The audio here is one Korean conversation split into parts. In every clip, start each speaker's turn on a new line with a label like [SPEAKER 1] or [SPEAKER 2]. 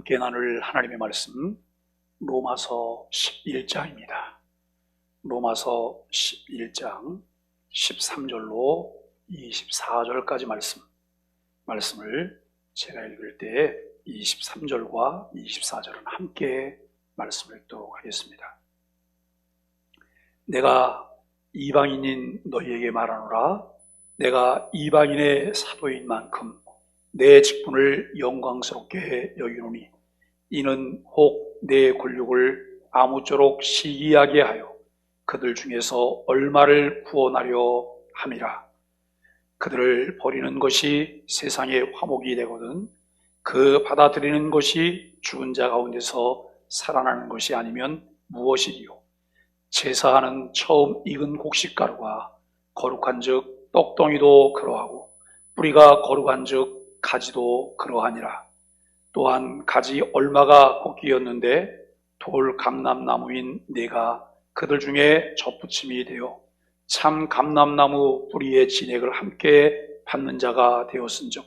[SPEAKER 1] 함께 나눌 하나님의 말씀 로마서 11장입니다. 로마서 11장 13절로 24절까지 말씀을 제가 읽을 때 23절과 24절은 함께 말씀을 읽도록 하겠습니다. 내가 이방인인 너희에게 말하노라. 내가 이방인의 사도인 만큼 내 직분을 영광스럽게 여기노니 이는 혹 내 권력을 아무쪼록 시기하게 하여 그들 중에서 얼마를 구원하려 함이라. 그들을 버리는 것이 세상의 화목이 되거든 그 받아들이는 것이 죽은 자 가운데서 살아나는 것이 아니면 무엇이리요. 제사하는 처음 익은 곡식가루가 거룩한 즉 떡덩이도 그러하고 뿌리가 거룩한 즉 가지도 그러하니라. 또한 가지 얼마가 꺾이었는데 돌 감람나무인 내가 그들 중에 접붙임이 되어 참 감람나무 뿌리의 진액을 함께 받는 자가 되었은즉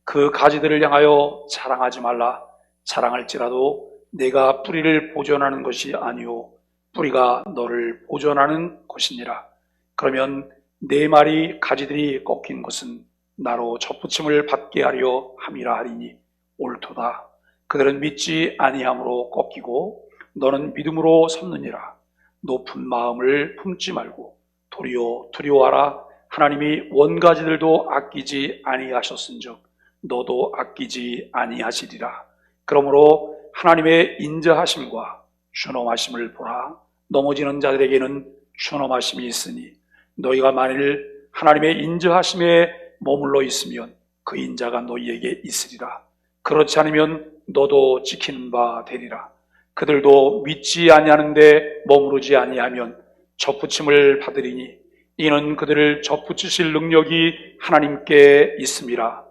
[SPEAKER 1] 그 가지들을 향하여 자랑하지 말라. 자랑할지라도 내가 뿌리를 보존하는 것이 아니오 뿌리가 너를 보존하는 것이니라. 그러면 내 말이 가지들이 꺾인 것은 나로 접붙임을 받게 하려 함이라 하리니 옳도다. 그들은 믿지 아니함으로 꺾이고 너는 믿음으로 섰느니라. 높은 마음을 품지 말고 도리어 두려워하라. 하나님이 원가지들도 아끼지 아니하셨은즉 너도 아끼지 아니하시리라. 그러므로 하나님의 인자하심과 준엄하심을 보라. 넘어지는 자들에게는 준엄하심이 있으니 너희가 만일 하나님의 인자하심에 머물러 있으면 그 인자가 너희에게 있으리라. 그렇지 않으면 너도 지키는 바 되리라. 그들도 믿지 아니하는데 머무르지 아니하면 접붙임을 받으리니 이는 그들을 접붙이실 능력이 하나님께 있음이라.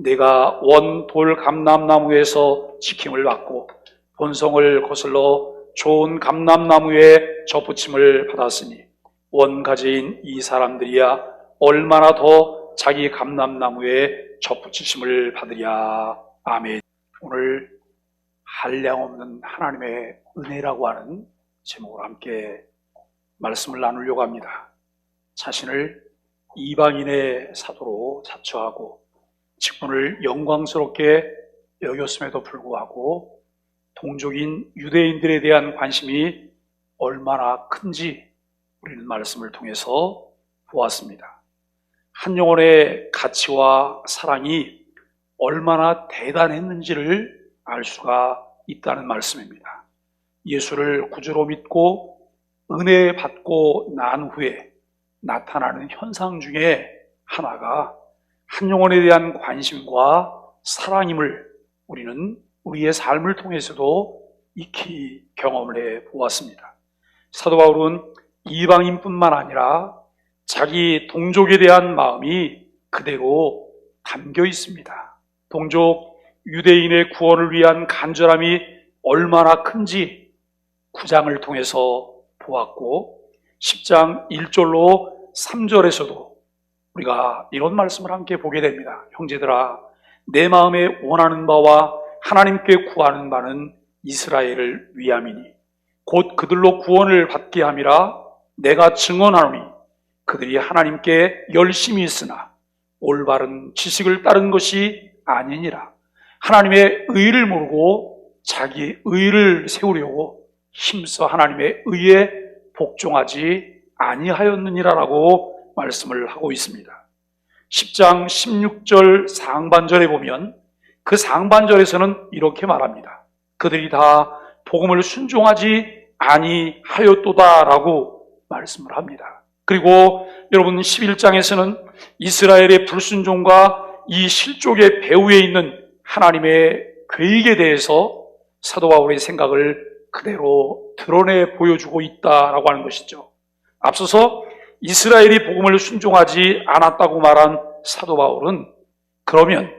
[SPEAKER 1] 내가 원 돌 감람나무에서 지킴을 받고 본성을 거슬러 좋은 감람나무에 접붙임을 받았으니 원가지인 이 사람들이야 얼마나 더 자기 감람나무에 접붙이심을 받으랴. 아멘. 오늘 한량없는 하나님의 은혜라고 하는 제목으로 함께 말씀을 나누려고 합니다. 자신을 이방인의 사도로 자처하고 직분을 영광스럽게 여겼음에도 불구하고 동족인 유대인들에 대한 관심이 얼마나 큰지 우리는 말씀을 통해서 보았습니다. 한 영혼의 가치와 사랑이 얼마나 대단했는지를 알 수가 있다는 말씀입니다. 예수를 구주로 믿고 은혜 받고 난 후에 나타나는 현상 중에 하나가 한 영혼에 대한 관심과 사랑임을 우리는 우리의 삶을 통해서도 익히 경험을 해 보았습니다. 사도 바울은 이방인뿐만 아니라 자기 동족에 대한 마음이 그대로 담겨 있습니다. 동족 유대인의 구원을 위한 간절함이 얼마나 큰지 9장을 통해서 보았고 10장 1절로 3절에서도 우리가 이런 말씀을 함께 보게 됩니다. 형제들아, 내 마음에 원하는 바와 하나님께 구하는 바는 이스라엘을 위함이니 곧 그들로 구원을 받게 함이라. 내가 증언하노니 그들이 하나님께 열심히 있으나 올바른 지식을 따른 것이 아니니라. 하나님의 의를 모르고 자기 의를 세우려고 힘써 하나님의 의에 복종하지 아니하였느니라라고 말씀을 하고 있습니다. 10장 16절 상반절에 보면 그 상반절에서는 이렇게 말합니다. 그들이 다 복음을 순종하지 아니하였도다라고 말씀을 합니다. 그리고 여러분 11장에서는 이스라엘의 불순종과 이 실족의 배후에 있는 하나님의 계획에 대해서 사도 바울의 생각을 그대로 드러내 보여주고 있다라고 하는 것이죠. 앞서서 이스라엘이 복음을 순종하지 않았다고 말한 사도 바울은 그러면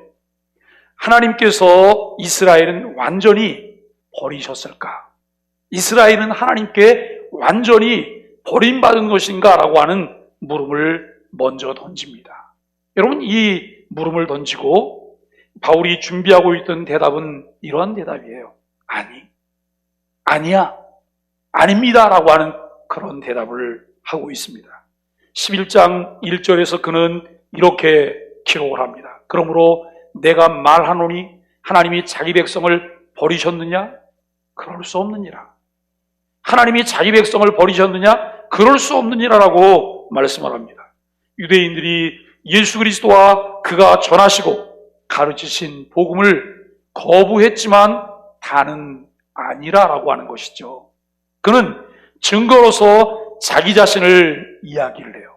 [SPEAKER 1] 하나님께서 이스라엘은 완전히 버리셨을까? 이스라엘은 하나님께 완전히 버림받은 것인가? 라고 하는 물음을 먼저 던집니다. 여러분, 이 물음을 던지고 바울이 준비하고 있던 대답은 이러한 대답이에요. 아니야, 아닙니다 라고 하는 그런 대답을 하고 있습니다. 11장 1절에서 그는 이렇게 기록을 합니다. 그러므로 내가 말하노니 하나님이 자기 백성을 버리셨느냐? 그럴 수 없느니라. 하나님이 자기 백성을 버리셨느냐? 그럴 수 없느니라라고 말씀을 합니다. 유대인들이 예수 그리스도와 그가 전하시고 가르치신 복음을 거부했지만 다는 아니라라고 하는 것이죠. 그는 증거로서 자기 자신을 이야기를 해요.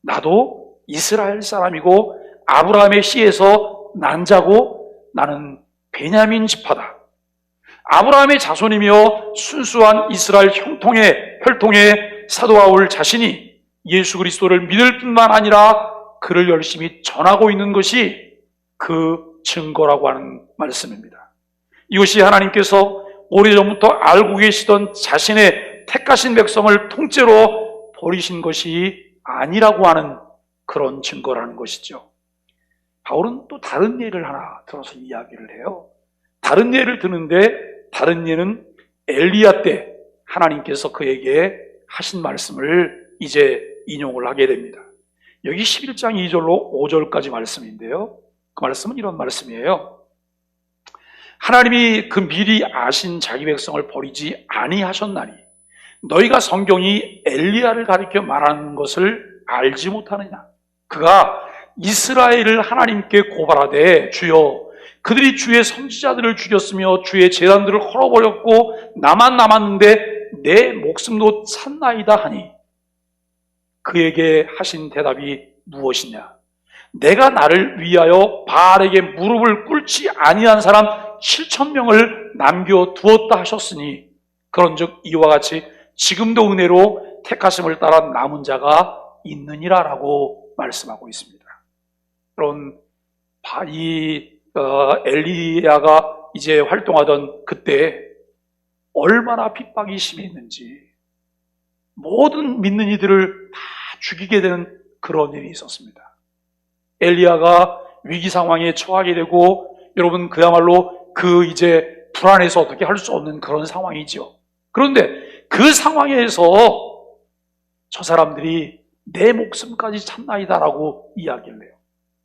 [SPEAKER 1] 나도 이스라엘 사람이고 아브라함의 씨에서 난 자고 나는 베냐민 지파다. 아브라함의 자손이며 순수한 이스라엘 혈통의 사도 바울 자신이 예수 그리스도를 믿을 뿐만 아니라 그를 열심히 전하고 있는 것이 그 증거라고 하는 말씀입니다. 이것이 하나님께서 오래전부터 알고 계시던 자신의 택하신 백성을 통째로 버리신 것이 아니라고 하는 그런 증거라는 것이죠. 바울은 또 다른 예를 하나 들어서 이야기를 해요. 다른 예를 드는데 다른 예는 엘리야 때 하나님께서 그에게 하신 말씀을 이제 인용을 하게 됩니다. 여기 11장 2절로 5절까지 말씀인데요. 그 말씀은 이런 말씀이에요. 하나님이 그 미리 아신 자기 백성을 버리지 아니하셨나니 너희가 성경이 엘리야를 가리켜 말하는 것을 알지 못하느냐. 그가 이스라엘을 하나님께 고발하되 주여 그들이 주의 선지자들을 죽였으며 주의 제단들을 헐어버렸고 나만 남았는데 내 목숨도 찼나이다 하니 그에게 하신 대답이 무엇이냐. 내가 나를 위하여 바알에게 무릎을 꿇지 아니한 사람 7,000명을 남겨두었다 하셨으니 그런즉 이와 같이 지금도 은혜로 택하심을 따라 남은 자가 있느니라 라고 말씀하고 있습니다. 그런 엘리야가 이제 활동하던 그때 얼마나 핍박이 심했는지 모든 믿는 이들을 다 죽이게 되는 그런 일이 있었습니다. 엘리야가 위기 상황에 처하게 되고 여러분 그야말로 그 이제 불안해서 어떻게 할 수 없는 그런 상황이죠. 그런데 그 상황에서 저 사람들이 내 목숨까지 참나이다라고 이야기를 해요.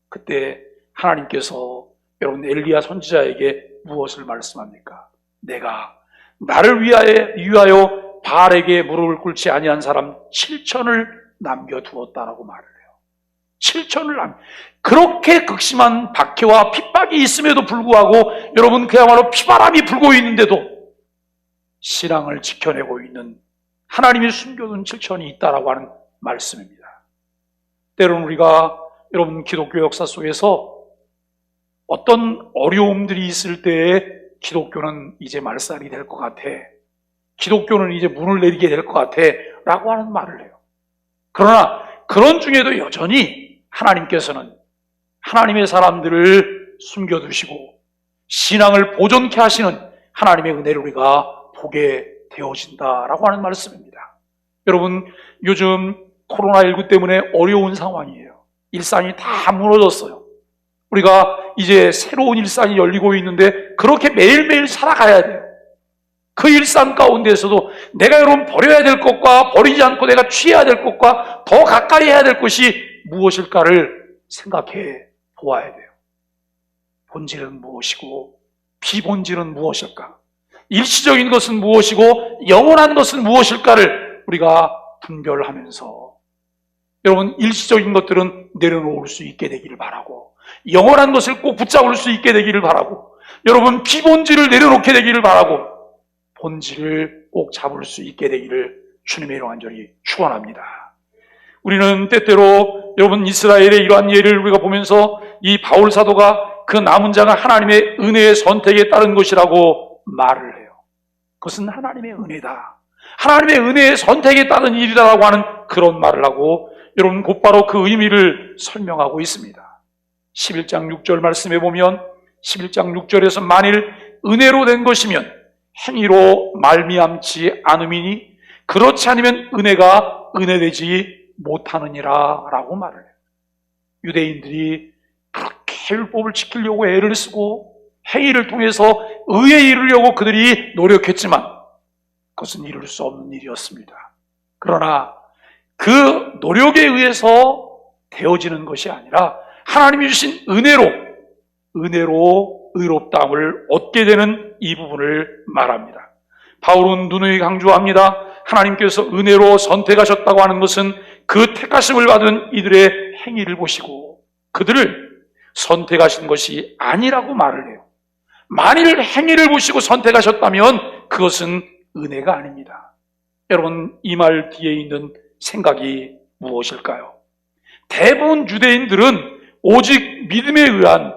[SPEAKER 1] 그때 하나님께서 여러분 엘리야 선지자에게 무엇을 말씀합니까? 내가 나를 위하여 바알에게 무릎을 꿇지 아니한 사람 7천을 남겨두었다라고 말을 해요. 7천을 그렇게 극심한 박해와 핍박이 있음에도 불구하고 여러분 그야말로 피바람이 불고 있는데도 신앙을 지켜내고 있는 하나님이 숨겨둔 7천이 있다라고 하는 말씀입니다. 때로는 우리가 여러분 기독교 역사 속에서 어떤 어려움들이 있을 때에 기독교는 이제 말살이 될 것 같아. 기독교는 이제 문을 내리게 될 것 같아. 라고 하는 말을 해요. 그러나 그런 중에도 여전히 하나님께서는 하나님의 사람들을 숨겨두시고 신앙을 보존케 하시는 하나님의 은혜를 우리가 보게 되어진다라고 하는 말씀입니다. 여러분 요즘 코로나19 때문에 어려운 상황이에요. 일상이 다 무너졌어요. 우리가 이제 새로운 일상이 열리고 있는데 그렇게 매일매일 살아가야 돼요. 그 일상 가운데에서도 내가 여러분 버려야 될 것과 버리지 않고 내가 취해야 될 것과 더 가까이 해야 될 것이 무엇일까를 생각해 보아야 돼요. 본질은 무엇이고 비본질은 무엇일까? 일시적인 것은 무엇이고 영원한 것은 무엇일까를 우리가 분별하면서 여러분 일시적인 것들은 내려놓을 수 있게 되기를 바라고 영원한 것을 꼭 붙잡을 수 있게 되기를 바라고 여러분 비본질을 내려놓게 되기를 바라고 본질을 꼭 잡을 수 있게 되기를 주님의 이름으로 간절히 축원합니다. 우리는 때때로 여러분 이스라엘의 이러한 예를 우리가 보면서 이 바울 사도가 그 남은 자가 하나님의 은혜의 선택에 따른 것이라고 말을 해요. 그것은 하나님의 은혜다. 하나님의 은혜의 선택에 따른 일이다라고 하는 그런 말을 하고 여러분 곧바로 그 의미를 설명하고 있습니다. 11장 6절 말씀해 보면 11장 6절에서 만일 은혜로 된 것이면 행위로 말미암지 않음이니 그렇지 않으면 은혜가 은혜되지 못하느니라 라고 말을 해요. 유대인들이 그렇게 자율법을 지키려고 애를 쓰고 행위를 통해서 의에 이르려고 그들이 노력했지만 그것은 이룰 수 없는 일이었습니다. 그러나 그 노력에 의해서 되어지는 것이 아니라 하나님이 주신 은혜로 의롭다함을 얻게 되는 이 부분을 말합니다. 바울은 누누이 강조합니다. 하나님께서 은혜로 선택하셨다고 하는 것은 그 택하심을 받은 이들의 행위를 보시고 그들을 선택하신 것이 아니라고 말을 해요. 만일 행위를 보시고 선택하셨다면 그것은 은혜가 아닙니다. 여러분, 이 말 뒤에 있는 생각이 무엇일까요? 대부분 유대인들은 오직 믿음에 의한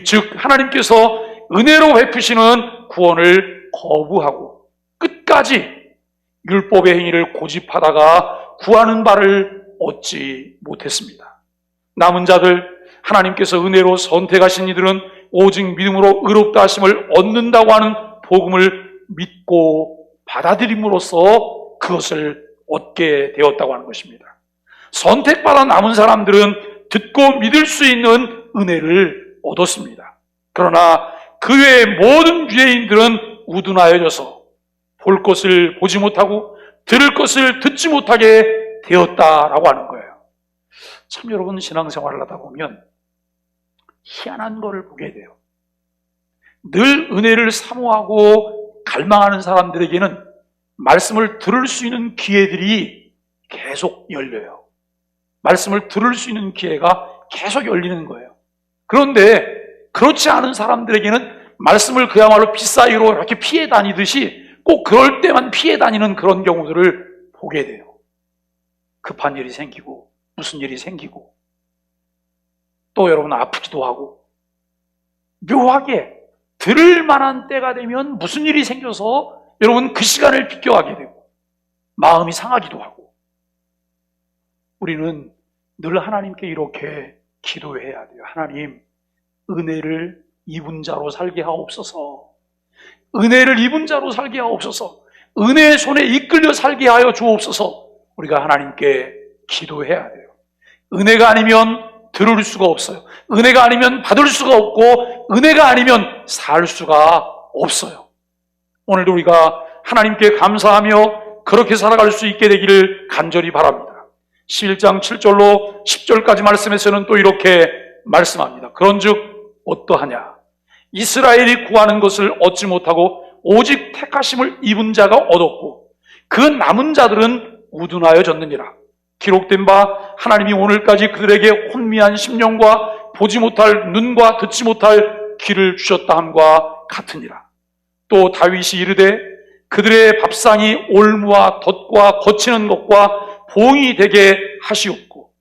[SPEAKER 1] 즉 하나님께서 은혜로 베푸시는 구원을 거부하고 끝까지 율법의 행위를 고집하다가 구하는 바를 얻지 못했습니다. 남은 자들, 하나님께서 은혜로 선택하신 이들은 오직 믿음으로 의롭다 하심을 얻는다고 하는 복음을 믿고 받아들임으로써 그것을 얻게 되었다고 하는 것입니다. 선택받아 남은 사람들은 듣고 믿을 수 있는 은혜를 얻었습니다. 그러나 그 외의 모든 유대인들은 우둔하여져서 볼 것을 보지 못하고 들을 것을 듣지 못하게 되었다라고 하는 거예요. 참 여러분, 신앙생활을 하다 보면 희한한 것을 보게 돼요. 늘 은혜를 사모하고 갈망하는 사람들에게는 말씀을 들을 수 있는 기회들이 계속 열려요. 말씀을 들을 수 있는 기회가 계속 열리는 거예요. 그런데 그렇지 않은 사람들에게는 말씀을 그야말로 빗사이로 이렇게 피해 다니듯이 꼭 그럴 때만 피해 다니는 그런 경우들을 보게 돼요. 급한 일이 생기고 무슨 일이 생기고 또 여러분 아프기도 하고 묘하게 들을 만한 때가 되면 무슨 일이 생겨서 여러분 그 시간을 비껴가게 되고 마음이 상하기도 하고 우리는 늘 하나님께 이렇게 기도해야 돼요. 하나님, 은혜를 입은 자로 살게 하옵소서. 은혜를 입은 자로 살게 하옵소서. 은혜의 손에 이끌려 살게 하여 주옵소서. 우리가 하나님께 기도해야 돼요. 은혜가 아니면 들을 수가 없어요. 은혜가 아니면 받을 수가 없고 은혜가 아니면 살 수가 없어요. 오늘도 우리가 하나님께 감사하며 그렇게 살아갈 수 있게 되기를 간절히 바랍니다. 11장 7절로 10절까지 말씀에서는 또 이렇게 말씀합니다. 그런즉 어떠하냐? 이스라엘이 구하는 것을 얻지 못하고 오직 택하심을 입은 자가 얻었고 그 남은 자들은 우둔하여졌느니라. 기록된 바 하나님이 오늘까지 그들에게 혼미한 심령과 보지 못할 눈과 듣지 못할 귀를 주셨다 함과 같으니라. 또 다윗이 이르되 그들의 밥상이 올무와 덫과 거치는 것과 봉이 되게 하시옵고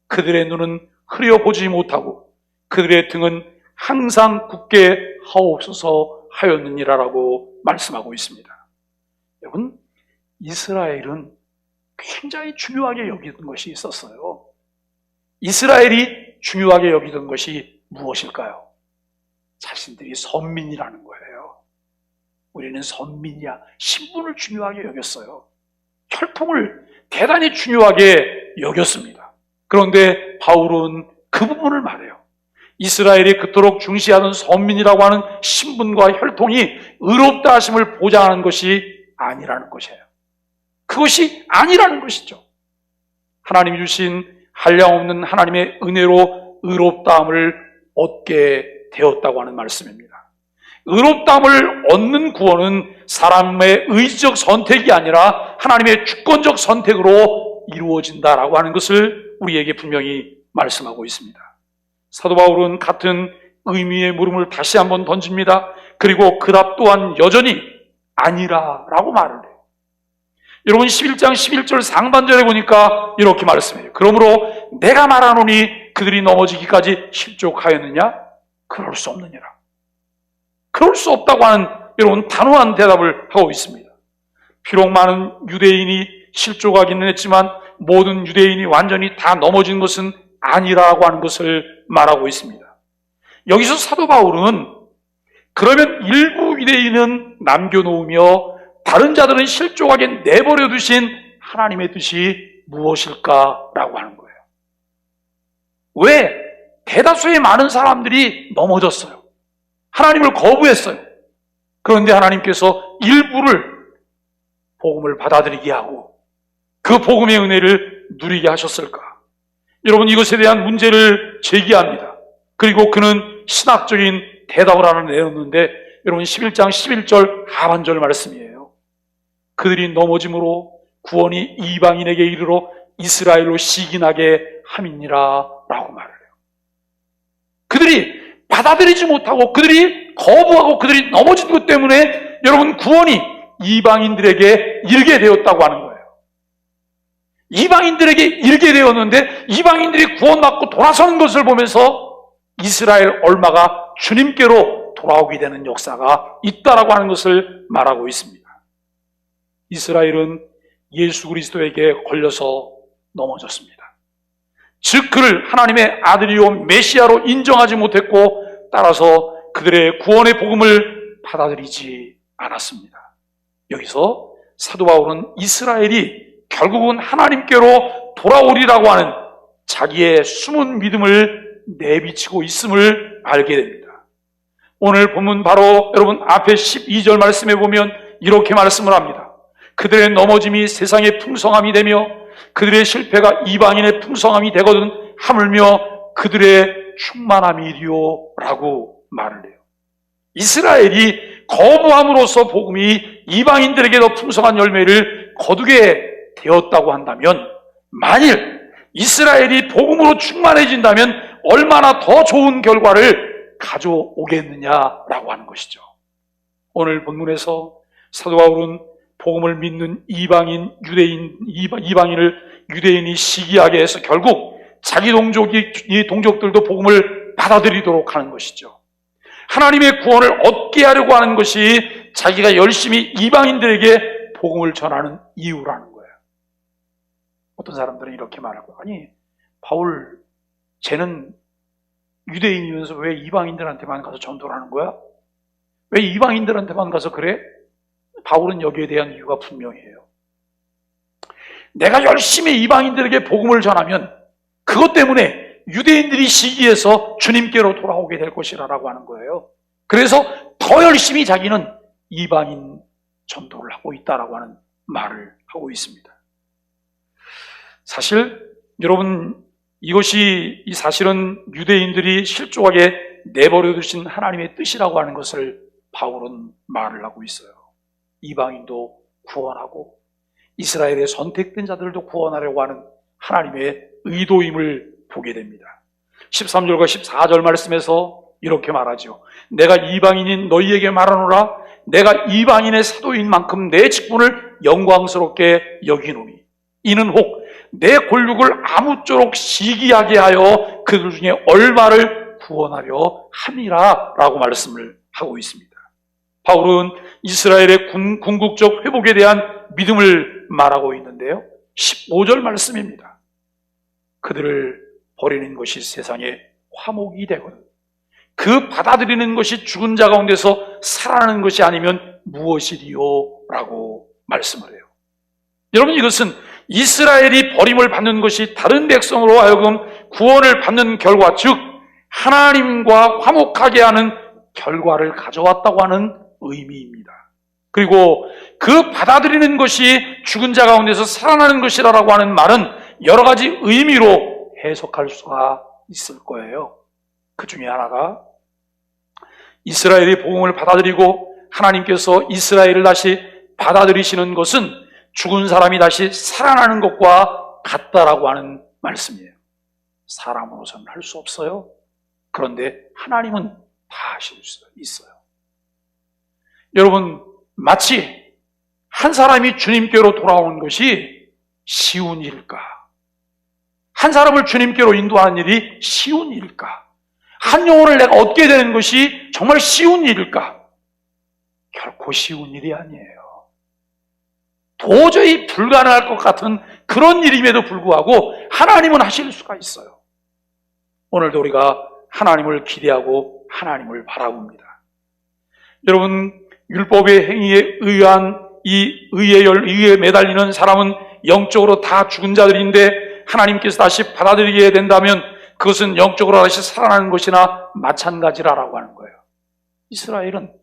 [SPEAKER 1] 그들의 눈은 흐려보지 못하고 그들의 등은 항상 굳게 하옵소서 하였느니라라고 말씀하고 있습니다. 여러분, 이스라엘은 굉장히 중요하게 여기던 것이 있었어요. 이스라엘이 중요하게 여기던 것이 무엇일까요? 자신들이 선민이라는 거예요. 우리는 선민이야. 신분을 중요하게 여겼어요. 혈통을 대단히 중요하게 여겼습니다. 그런데 바울은 그 부분을 말해요. 이스라엘이 그토록 중시하는 선민이라고 하는 신분과 혈통이 의롭다 하심을 보장하는 것이 아니라는 것이에요. 그것이 아니라는 것이죠. 하나님이 주신 한량없는 하나님의 은혜로 의롭다함을 얻게 되었다고 하는 말씀입니다. 의롭다함을 얻는 구원은 사람의 의지적 선택이 아니라 하나님의 주권적 선택으로 이루어진다라고 하는 것을 우리에게 분명히 말씀하고 있습니다. 사도 바울은 같은 의미의 물음을 다시 한번 던집니다. 그리고 그 답 또한 여전히 아니라라고 말을 해요. 여러분 11장 11절 상반절에 보니까 이렇게 말씀해요. 그러므로 내가 말하노니 그들이 넘어지기까지 실족하였느냐? 그럴 수 없느니라. 그럴 수 없다고 하는 여러분 단호한 대답을 하고 있습니다. 비록 많은 유대인이 실족하기는 했지만 모든 유대인이 완전히 다 넘어진 것은 아니라고 하는 것을 말하고 있습니다. 여기서 사도 바울은 그러면 일부 유대인은 남겨놓으며 다른 자들은 실족하게 내버려 두신 하나님의 뜻이 무엇일까라고 하는 거예요. 왜 대다수의 많은 사람들이 넘어졌어요. 하나님을 거부했어요. 그런데 하나님께서 일부를 복음을 받아들이게 하고 그 복음의 은혜를 누리게 하셨을까? 여러분, 이것에 대한 문제를 제기합니다. 그리고 그는 신학적인 대답을 하나 내놓는데, 여러분 11장 11절 하반절 말씀이에요. 그들이 넘어짐으로 구원이 이방인에게 이르러 이스라엘로 시기나게 함이니라 라고 말을 해요. 그들이 받아들이지 못하고 그들이 거부하고 그들이 넘어진 것 때문에 여러분 구원이 이방인들에게 이르게 되었다고 하는 거예요. 이방인들에게 이르게 되었는데 이방인들이 구원받고 돌아서는 것을 보면서 이스라엘 얼마가 주님께로 돌아오게 되는 역사가 있다라고 하는 것을 말하고 있습니다. 이스라엘은 예수 그리스도에게 걸려서 넘어졌습니다. 즉 그를 하나님의 아들이요 메시아로 인정하지 못했고 따라서 그들의 구원의 복음을 받아들이지 않았습니다. 여기서 사도 바울은 이스라엘이 결국은 하나님께로 돌아오리라고 하는 자기의 숨은 믿음을 내비치고 있음을 알게 됩니다. 오늘 본문 바로 여러분 앞에 12절 말씀에 보면 이렇게 말씀을 합니다. 그들의 넘어짐이 세상의 풍성함이 되며 그들의 실패가 이방인의 풍성함이 되거든 하물며 그들의 충만함이리요 라고 말을 해요. 이스라엘이 거부함으로써 복음이 이방인들에게 더 풍성한 열매를 거두게 되었다고 한다면, 만일 이스라엘이 복음으로 충만해진다면 얼마나 더 좋은 결과를 가져오겠느냐라고 하는 것이죠. 오늘 본문에서 사도 바울은 복음을 믿는 이방인을 유대인이 시기하게 해서 결국 자기 동족들도 복음을 받아들이도록 하는 것이죠. 하나님의 구원을 얻게 하려고 하는 것이 자기가 열심히 이방인들에게 복음을 전하는 이유라는 거예요. 어떤 사람들은 이렇게 말하고, 아니 바울 쟤는 유대인이면서 왜 이방인들한테만 가서 전도를 하는 거야? 왜 이방인들한테만 가서 그래? 바울은 여기에 대한 이유가 분명해요. 내가 열심히 이방인들에게 복음을 전하면 그것 때문에 유대인들이 시기해서 주님께로 돌아오게 될 것이라고 하는 거예요. 그래서 더 열심히 자기는 이방인 전도를 하고 있다라고 하는 말을 하고 있습니다. 사실 여러분, 이것이 이 사실은 유대인들이 실족하게 내버려 두신 하나님의 뜻이라고 하는 것을 바울은 말을 하고 있어요. 이방인도 구원하고 이스라엘의 선택된 자들도 구원하려고 하는 하나님의 의도임을 보게 됩니다. 13절과 14절 말씀에서 이렇게 말하죠. 내가 이방인인 너희에게 말하노라. 내가 이방인의 사도인 만큼 내 직분을 영광스럽게 여기노니 이는 혹 내 골육을 아무쪼록 시기하게 하여 그들 중에 얼마를 구원하려 함이라 라고 말씀을 하고 있습니다. 바울은 이스라엘의 궁극적 회복에 대한 믿음을 말하고 있는데요. 15절 말씀입니다. 그들을 버리는 것이 세상에 화목이 되거든 그 받아들이는 것이 죽은 자 가운데서 살아나는 것이 아니면 무엇이리요? 라고 말씀을 해요. 여러분, 이것은 이스라엘이 버림을 받는 것이 다른 백성으로 하여금 구원을 받는 결과, 즉 하나님과 화목하게 하는 결과를 가져왔다고 하는 의미입니다. 그리고 그 받아들이는 것이 죽은 자 가운데서 살아나는 것이라고 하는 말은 여러 가지 의미로 해석할 수가 있을 거예요. 그 중에 하나가 이스라엘이 복음을 받아들이고 하나님께서 이스라엘을 다시 받아들이시는 것은 죽은 사람이 다시 살아나는 것과 같다라고 하는 말씀이에요. 사람으로서는 할 수 없어요. 그런데 하나님은 다 하실 수 있어요. 여러분, 마치 한 사람이 주님께로 돌아오는 것이 쉬운 일일까? 한 사람을 주님께로 인도하는 일이 쉬운 일일까? 한 영혼을 내가 얻게 되는 것이 정말 쉬운 일일까? 결코 쉬운 일이 아니에요. 도저히 불가능할 것 같은 그런 일임에도 불구하고 하나님은 하실 수가 있어요. 오늘도 우리가 하나님을 기대하고 하나님을 바라봅니다. 여러분, 율법의 행위에 의한 이 의에 매달리는 사람은 영적으로 다 죽은 자들인데 하나님께서 다시 받아들이게 된다면 그것은 영적으로 다시 살아나는 것이나 마찬가지라라고 하는 거예요. 이스라엘은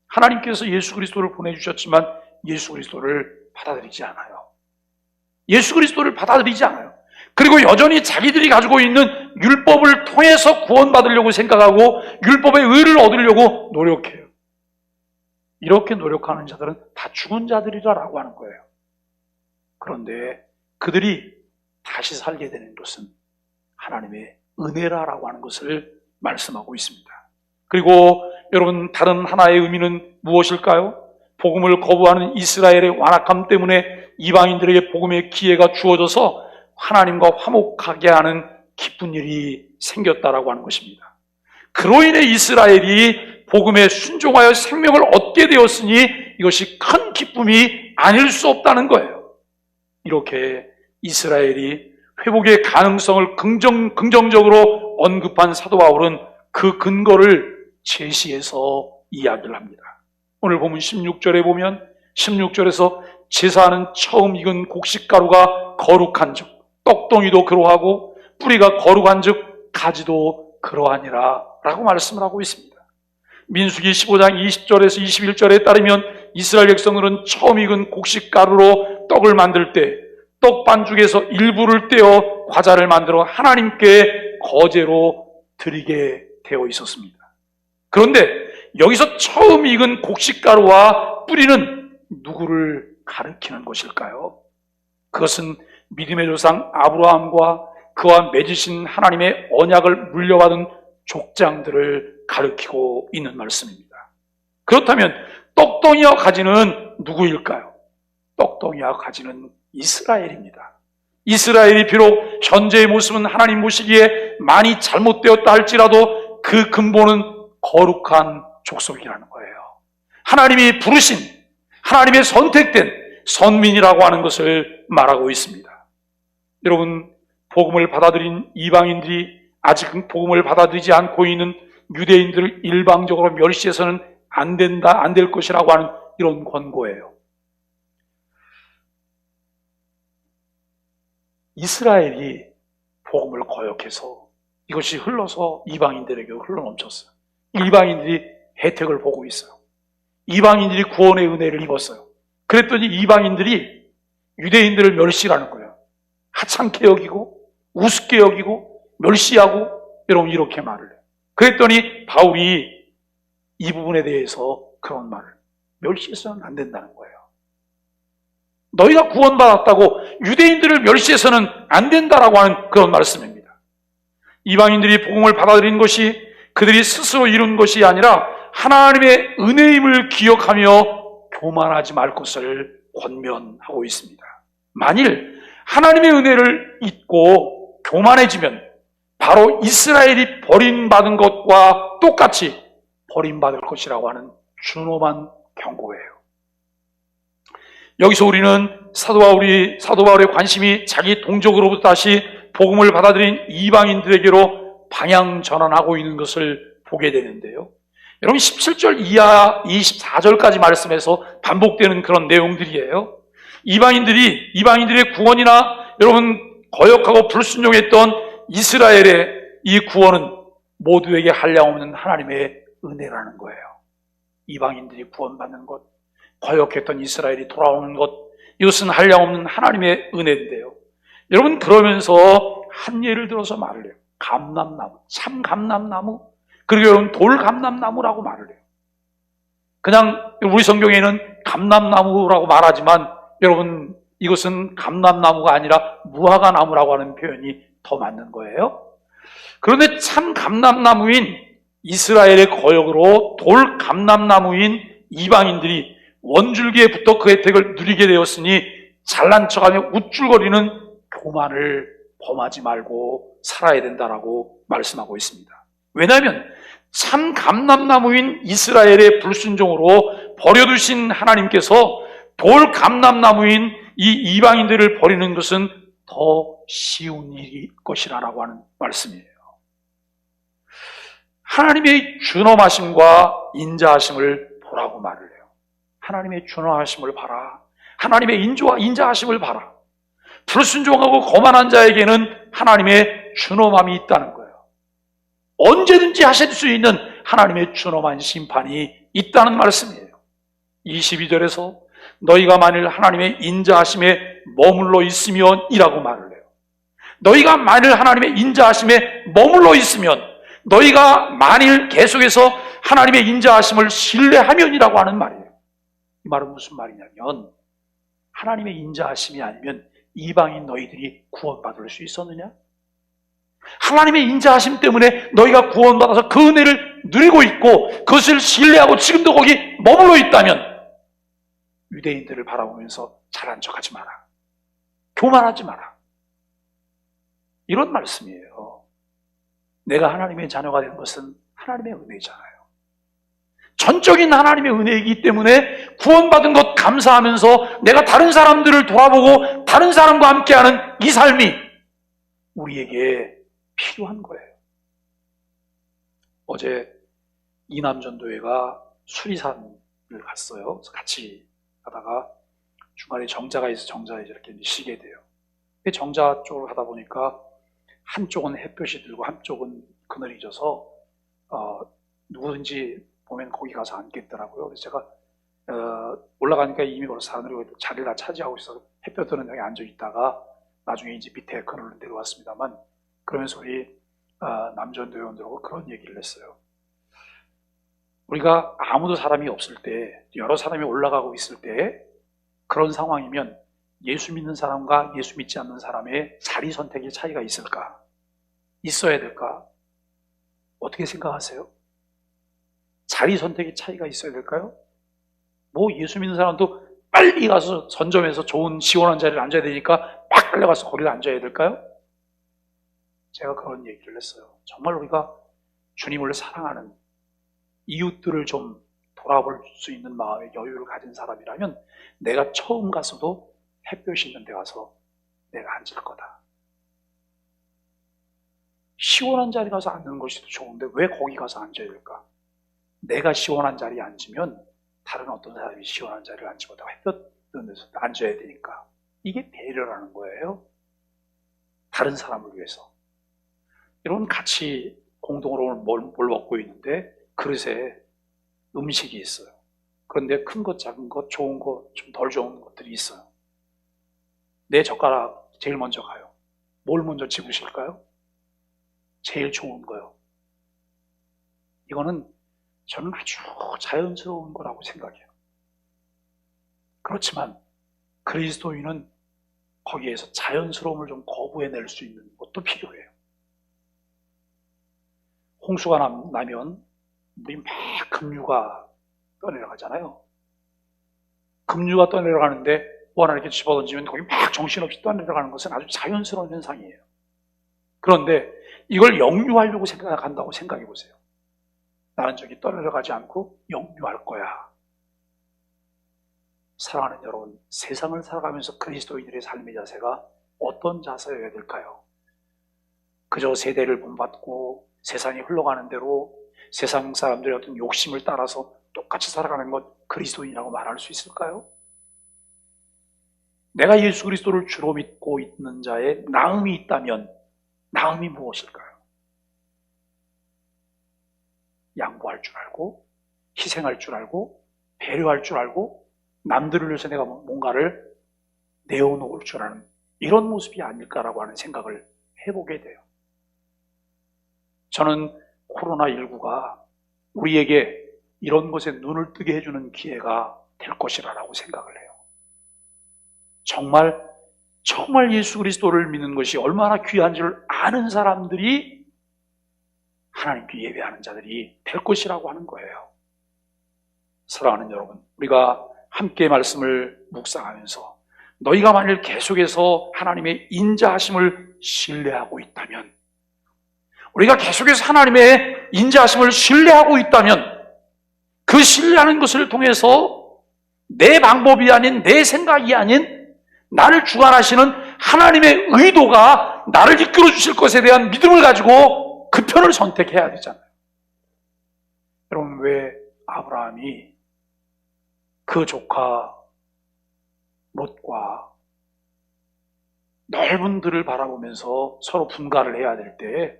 [SPEAKER 1] 하나님께서 예수 그리스도를 보내주셨지만 예수 그리스도를 받아들이지 않아요. 예수 그리스도를 받아들이지 않아요. 그리고 여전히 자기들이 가지고 있는 율법을 통해서 구원받으려고 생각하고 율법의 의를 얻으려고 노력해요. 이렇게 노력하는 자들은 다 죽은 자들이라고 하는 거예요. 그런데 그들이 다시 살게 되는 것은 하나님의 은혜라고 하는 것을 말씀하고 있습니다. 그리고 여러분, 다른 하나의 의미는 무엇일까요? 복음을 거부하는 이스라엘의 완악함 때문에 이방인들에게 복음의 기회가 주어져서 하나님과 화목하게 하는 기쁜 일이 생겼다라고 하는 것입니다. 그로 인해 이스라엘이 복음에 순종하여 생명을 얻게 되었으니 이것이 큰 기쁨이 아닐 수 없다는 거예요. 이렇게 이스라엘이 회복의 가능성을 긍정적으로 언급한 사도 바울은 그 근거를 제시해서 이야기를 합니다. 오늘 보면 16절에 보면 16절에서 제사하는 처음 익은 곡식가루가 거룩한 즉 떡덩이도 그러하고 뿌리가 거룩한 즉 가지도 그러하니라 라고 말씀을 하고 있습니다. 민수기 15장 20절에서 21절에 따르면 이스라엘 백성들은 처음 익은 곡식가루로 떡을 만들 때 떡 반죽에서 일부를 떼어 과자를 만들어 하나님께 거제로 드리게 되어 있었습니다. 그런데 여기서 처음 익은 곡식가루와 뿌리는 누구를 가리키는 것일까요? 그것은 믿음의 조상 아브라함과 그와 맺으신 하나님의 언약을 물려받은 족장들을 가리키고 있는 말씀입니다. 그렇다면 떡덩이와 가지는 누구일까요? 떡덩이와 가지는 이스라엘입니다. 이스라엘이 비록 현재의 모습은 하나님 보시기에 많이 잘못되었다 할지라도 그 근본은 거룩한 족속이라는 거예요. 하나님이 부르신, 하나님의 선택된 선민이라고 하는 것을 말하고 있습니다. 여러분, 복음을 받아들인 이방인들이 아직 복음을 받아들이지 않고 있는 유대인들을 일방적으로 멸시해서는 안 된다, 안 될 것이라고 하는 이런 권고예요. 이스라엘이 복음을 거역해서 이것이 흘러서 이방인들에게 흘러넘쳤어요. 이방인들이 혜택을 보고 있어요. 이방인들이 구원의 은혜를 입었어요. 그랬더니 이방인들이 유대인들을 멸시하는 거예요. 하찮게 여기고 우습게 여기고 멸시하고 여러분 이렇게 말을 해요. 그랬더니 바울이 이 부분에 대해서 그런 말을 멸시해서는 안 된다는 거예요. 너희가 구원받았다고 유대인들을 멸시해서는 안 된다라고 하는 그런 말씀입니다. 이방인들이 복음을 받아들인 것이 그들이 스스로 이룬 것이 아니라 하나님의 은혜임을 기억하며 교만하지 말 것을 권면하고 있습니다. 만일 하나님의 은혜를 잊고 교만해지면 바로 이스라엘이 버림받은 것과 똑같이 버림받을 것이라고 하는 준엄한 경고예요. 여기서 우리는 사도 바울의 관심이 자기 동족으로부터 다시 복음을 받아들인 이방인들에게로 방향 전환하고 있는 것을 보게 되는데요. 여러분 17절 이하 24절까지 말씀에서 반복되는 그런 내용들이에요. 이방인들의 구원이나 여러분 거역하고 불순종했던 이스라엘의 이 구원은 모두에게 한량없는 하나님의 은혜라는 거예요. 이방인들이 구원받는 것, 거역했던 이스라엘이 돌아오는 것, 이것은 한량없는 하나님의 은혜인데요. 여러분 그러면서 한 예를 들어서 말을 해요. 감람나무, 참 감람나무, 그리고 여러분 돌감람나무라고 말을 해요. 그냥 우리 성경에는 감람나무라고 말하지만 여러분 이것은 감람나무가 아니라 무화과나무라고 하는 표현이 더 맞는 거예요. 그런데 참 감람나무인 이스라엘의 거역으로 돌감람나무인 이방인들이 원줄기에 붙어 그 혜택을 누리게 되었으니 잘난 척하며 우쭐거리는 교만을 범하지 말고 살아야 된다라고 말씀하고 있습니다. 왜냐하면 참 감람나무인 이스라엘의 불순종으로 버려두신 하나님께서 돌감람나무인 이 이방인들을 버리는 것은 더 쉬운 일일 것이라고 하는 말씀이에요. 하나님의 준엄하심과 인자하심을 보라고 말을 해요. 하나님의 준엄하심을 봐라. 하나님의 인자하심을 봐라. 불순종하고 거만한 자에게는 하나님의 하나님의 준엄함이 있다는 거예요. 언제든지 하실 수 있는 하나님의 준엄한 심판이 있다는 말씀이에요. 22절에서 너희가 만일 하나님의 인자하심에 머물러 있으면 이라고 말을 해요. 너희가 만일 하나님의 인자하심에 머물러 있으면, 너희가 만일 계속해서 하나님의 인자하심을 신뢰하면이라고 하는 말이에요. 이 말은 무슨 말이냐면, 하나님의 인자하심이 아니면 이방인 너희들이 구원받을 수 있었느냐? 하나님의 인자하심 때문에 너희가 구원받아서 그 은혜를 누리고 있고 그것을 신뢰하고 지금도 거기 머물러 있다면, 유대인들을 바라보면서 잘한 척하지 마라, 교만하지 마라, 이런 말씀이에요. 내가 하나님의 자녀가 된 것은 하나님의 은혜잖아요. 전적인 하나님의 은혜이기 때문에 구원받은 것 감사하면서 내가 다른 사람들을 돌아보고 다른 사람과 함께하는 이 삶이 우리에게 필요한 거예요. 어제 이남전도회가 수리산을 갔어요. 그래서 같이 가다가 중간에 정자가 있어서 정자에 이렇게 쉬게 돼요. 정자 쪽을 가다 보니까 한쪽은 햇볕이 들고 한쪽은 그늘이 져서 누구든지 보면 거기 가서 앉겠더라고요. 그래서 제가 올라가니까 이미 벌써 사람들이 자리를 다 차지하고 있어서 햇볕 드는 여기 앉아 있다가 나중에 이제 밑에 그늘로 내려왔습니다만, 그러면서 우리 남전도회원들하고 그런 얘기를 했어요. 우리가 아무도 사람이 없을 때, 여러 사람이 올라가고 있을 때, 그런 상황이면 예수 믿는 사람과 예수 믿지 않는 사람의 자리 선택의 차이가 있을까? 있어야 될까? 어떻게 생각하세요? 자리 선택의 차이가 있어야 될까요? 뭐 예수 믿는 사람도 빨리 가서 선점해서 좋은 시원한 자리를 앉아야 되니까 막 달려가서 거기를 앉아야 될까요? 제가 그런 얘기를 했어요. 정말 우리가 주님을 사랑하는 이웃들을 좀 돌아볼 수 있는 마음의 여유를 가진 사람이라면 내가 처음 가서도 햇볕이 있는 데 가서 내가 앉을 거다. 시원한 자리 가서 앉는 것이 더 좋은데 왜 거기 가서 앉아야 될까? 내가 시원한 자리에 앉으면 다른 어떤 사람이 시원한 자리를 앉지 못하고 햇볕 있는 데서 앉아야 되니까. 이게 배려라는 거예요. 다른 사람을 위해서. 여러분, 같이 공동으로 뭘 먹고 있는데 그릇에 음식이 있어요. 그런데 큰 것, 작은 것, 좋은 것, 좀 덜 좋은 것들이 있어요. 내 젓가락 제일 먼저 가요. 뭘 먼저 집으실까요? 제일 좋은 거요. 이거는 저는 아주 자연스러운 거라고 생각해요. 그렇지만 그리스도인은 거기에서 자연스러움을 좀 거부해낼 수 있는 것도 필요해요. 홍수가 나면 물이 막 급류가 떠내려가잖아요. 급류가 떠내려가는데 뭐 하나 이렇게 집어던지면 거기 막 정신없이 떠내려가는 것은 아주 자연스러운 현상이에요. 그런데 이걸 역류하려고 생각한다고 생각해 보세요. 나는 저기 떠내려가지 않고 역류할 거야. 사랑하는 여러분, 세상을 살아가면서 그리스도인들의 삶의 자세가 어떤 자세여야 될까요? 그저 세대를 본받고 세상이 흘러가는 대로 세상 사람들의 어떤 욕심을 따라서 똑같이 살아가는 것 그리스도인이라고 말할 수 있을까요? 내가 예수 그리스도를 주로 믿고 있는 자의 나음이 있다면 나음이 무엇일까요? 양보할 줄 알고, 희생할 줄 알고, 배려할 줄 알고, 남들을 위해서 내가 뭔가를 내어놓을 줄 아는 이런 모습이 아닐까라고 하는 생각을 해보게 돼요. 저는 코로나19가 우리에게 이런 것에 눈을 뜨게 해주는 기회가 될 것이라고 생각을 해요. 정말 예수 그리스도를 믿는 것이 얼마나 귀한 줄 아는 사람들이 하나님께 예배하는 자들이 될 것이라고 하는 거예요. 사랑하는 여러분, 우리가 함께 말씀을 묵상하면서 너희가 만일 계속해서 하나님의 인자하심을 신뢰하고 있다면, 우리가 계속해서 하나님의 인자하심을 신뢰하고 있다면 그 신뢰하는 것을 통해서 내 방법이 아닌, 내 생각이 아닌 나를 주관하시는 하나님의 의도가 나를 이끌어 주실 것에 대한 믿음을 가지고 그 편을 선택해야 되잖아요. 여러분, 왜 아브라함이 그 조카 롯과 넓은 들을 바라보면서 서로 분가를 해야 될 때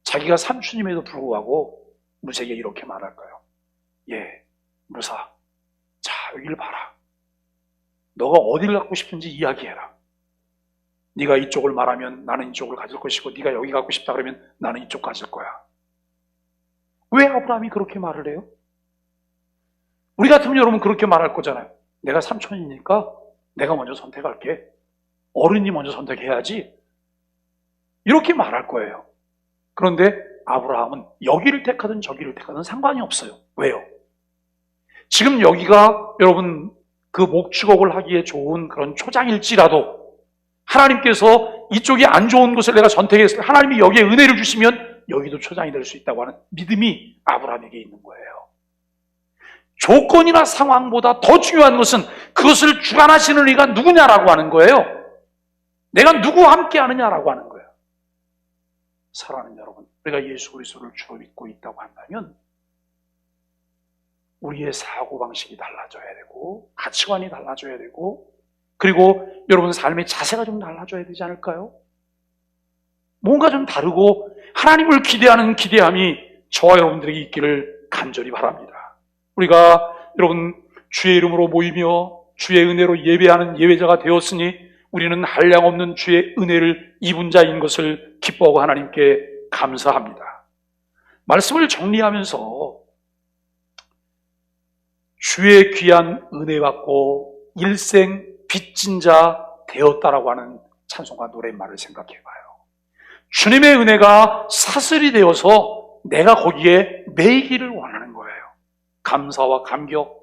[SPEAKER 1] 자기가 삼촌임에도 불구하고 무세에게 이렇게 말할까요? 예, 무사, 자, 여기를 봐라. 너가 어디를 갖고 싶은지 이야기해라. 네가 이쪽을 말하면 나는 이쪽을 가질 것이고 네가 여기 갖고 싶다 그러면 나는 이쪽 가질 거야. 왜 아브라함이 그렇게 말을 해요? 우리 같으면 여러분 그렇게 말할 거잖아요. 내가 삼촌이니까 내가 먼저 선택할게. 어른이 먼저 선택해야지. 이렇게 말할 거예요. 그런데 아브라함은 여기를 택하든 저기를 택하든 상관이 없어요. 왜요? 지금 여기가 여러분 그 목축업을 하기에 좋은 그런 초장일지라도 하나님께서 이쪽이 안 좋은 것을 내가 선택했을 때 하나님이 여기에 은혜를 주시면 여기도 초장이 될 수 있다고 하는 믿음이 아브라함에게 있는 거예요. 조건이나 상황보다 더 중요한 것은 그것을 주관하시는 이가 누구냐라고 하는 거예요. 내가 누구와 함께 하느냐라고 하는 거예요. 사랑하는 여러분, 우리가 예수 그리스도를 주로 믿고 있다고 한다면 우리의 사고방식이 달라져야 되고 가치관이 달라져야 되고 그리고 여러분 삶의 자세가 좀 달라져야 되지 않을까요? 뭔가 좀 다르고 하나님을 기대하는 기대함이 저와 여러분들에게 있기를 간절히 바랍니다. 우리가 여러분 주의 이름으로 모이며 주의 은혜로 예배하는 예배자가 되었으니 우리는 한량없는 주의 은혜를 입은 자인 것을 기뻐하고 하나님께 감사합니다. 말씀을 정리하면서 주의 귀한 은혜 받고 일생 빚진 자 되었다라고 하는 찬송가 노랫말을 생각해 봐요. 주님의 은혜가 사슬이 되어서 내가 거기에 매이기를 원하는 거예요. 감사와 감격,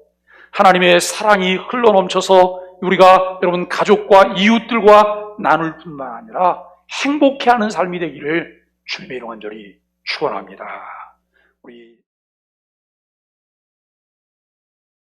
[SPEAKER 1] 하나님의 사랑이 흘러넘쳐서 우리가 여러분 가족과 이웃들과 나눌 뿐만 아니라 행복해하는 삶이 되기를 주님의 이름 간절히 축원합니다. 우리